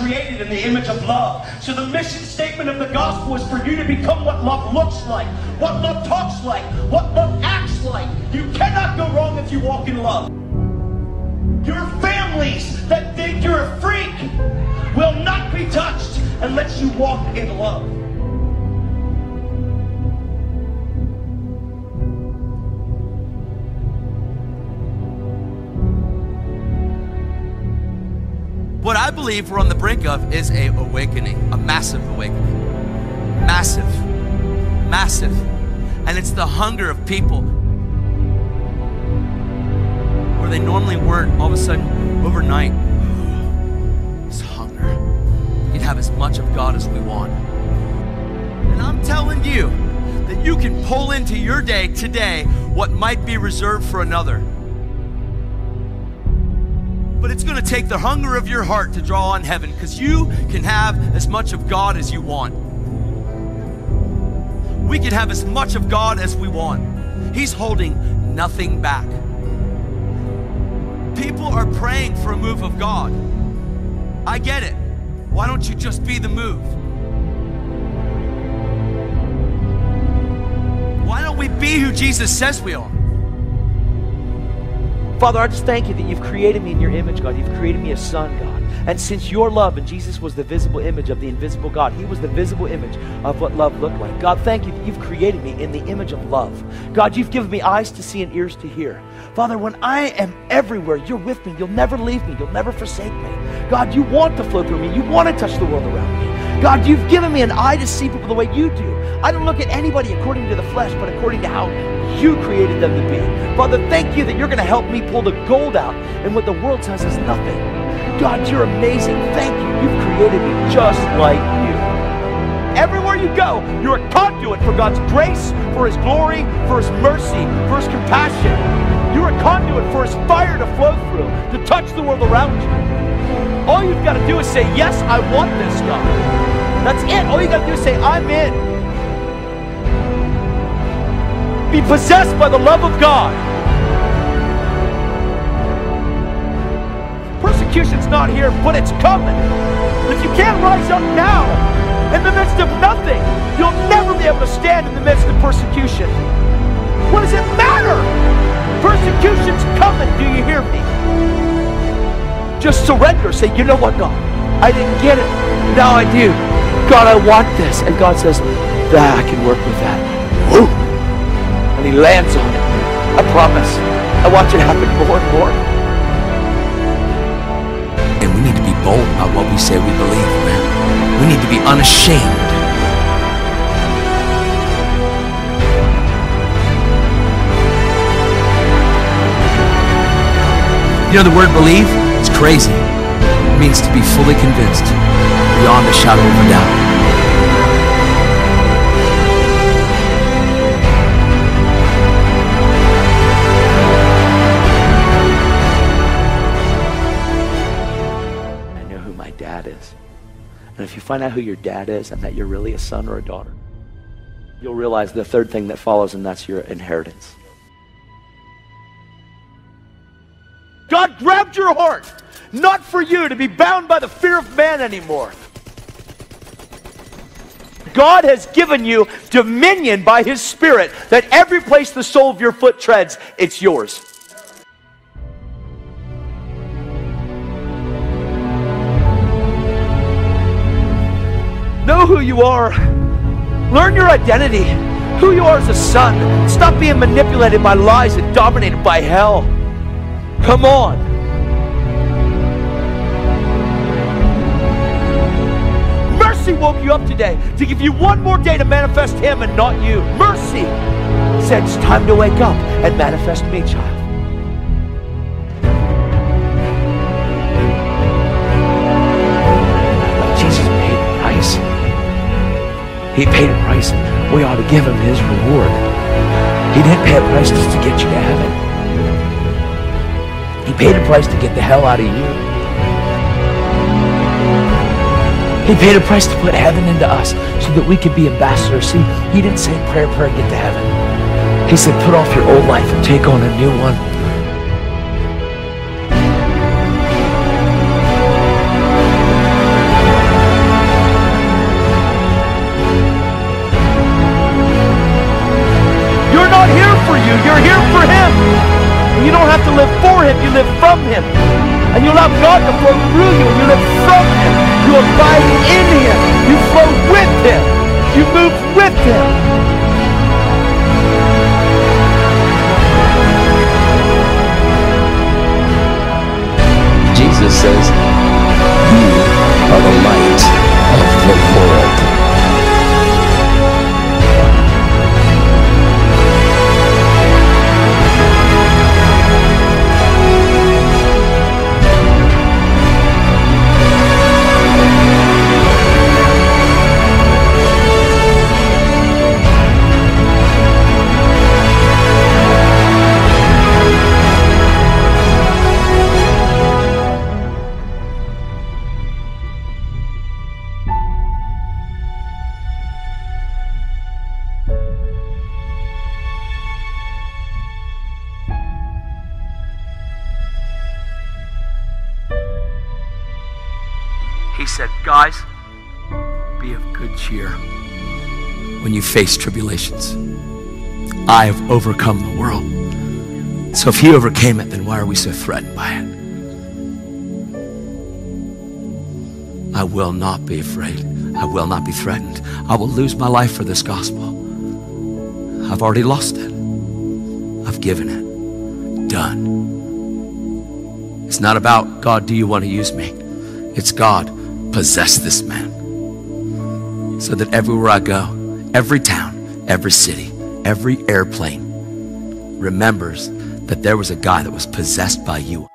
created in the image of love. So the mission statement of the gospel is for you to become what love looks like, what love talks like, what love acts like. You cannot go wrong if you walk in love. Your families that think you're a freak will not be touched unless you walk in love. What I believe we're on the brink of is a awakening, a massive awakening. Massive, massive. And it's the hunger of people where they normally weren't. All of a sudden, overnight, this hunger. We can have as much of God as we want. And I'm telling you that you can pull into your day today what might be reserved for another. But it's going to take the hunger of your heart to draw on heaven, because you can have as much of God as you want. We can have as much of God as we want. He's holding nothing back. People are praying for a move of God. I get it. Why don't you just be the move? Why don't we be who Jesus says we are? Father, I just thank you that you've created me in your image, God. You've created me a son, God. And since your love, and Jesus was the visible image of the invisible God, he was the visible image of what love looked like. God, thank you that you've created me in the image of love. God, you've given me eyes to see and ears to hear. Father, when I am everywhere, you're with me. You'll never leave me. You'll never forsake me. God, you want to flow through me. You want to touch the world around me. God, you've given me an eye to see people the way you do. I don't look at anybody according to the flesh, but according to how you created them to be. Father, thank you that you're going to help me pull the gold out and what the world says is nothing. God, you're amazing. Thank you. You've created me just like you. Everywhere you go, you're a conduit for God's grace, for his glory, for his mercy, for his compassion. You're a conduit for his fire to flow through, to touch the world around you. All you've got to do is say, yes, I want this, God. That's it. All you got to do is say, I'm in. Be possessed by the love of God. Persecution's not here, but it's coming. If you can't rise up now, in the midst of nothing, you'll never be able to stand in the midst of persecution. What does it matter? Persecution's coming, do you hear me? Just surrender, say, you know what, God? I didn't get it, now I do. God, I want this. And God says, I can work with that. Woo! And he lands on it. I promise. I watch it happen more and more. And we need to be bold about what we say we believe, man. We need to be unashamed. You know, the word believe, it's crazy. It means to be fully convinced, beyond a shadow of a doubt. And if you find out who your dad is and that you're really a son or a daughter, you'll realize the third thing that follows, and that's your inheritance. God grabbed your heart, not for you to be bound by the fear of man anymore. God has given you dominion by his Spirit, that every place the sole of your foot treads, it's yours. Know who you are. Learn your identity. Who you are as a son. Stop being manipulated by lies and dominated by hell. Come on. Mercy woke you up today to give you one more day to manifest him and not you. Mercy said it's time to wake up and manifest me, child. Jesus paid a price. He paid a price. We ought to give him his reward. He didn't pay a price just to get you to heaven. He paid a price to get the hell out of you. He paid a price to put heaven into us so that we could be ambassadors. See, he didn't say prayer, get to heaven. He said put off your old life and take on a new one. flow through you, you live from him. You abide in him. You flow with him. You move with him. Jesus says, "You are the light of the world." He said, guys, be of good cheer when you face tribulations. I have overcome the world. So if he overcame it, then why are we so threatened by it? I will not be afraid. I will not be threatened. I will lose my life for this gospel. I've already lost it. I've given it. Done. It's not about, God, do you want to use me? It's God, possess this man. So that everywhere I go, every town, every city, every airplane remembers that there was a guy that was possessed by you.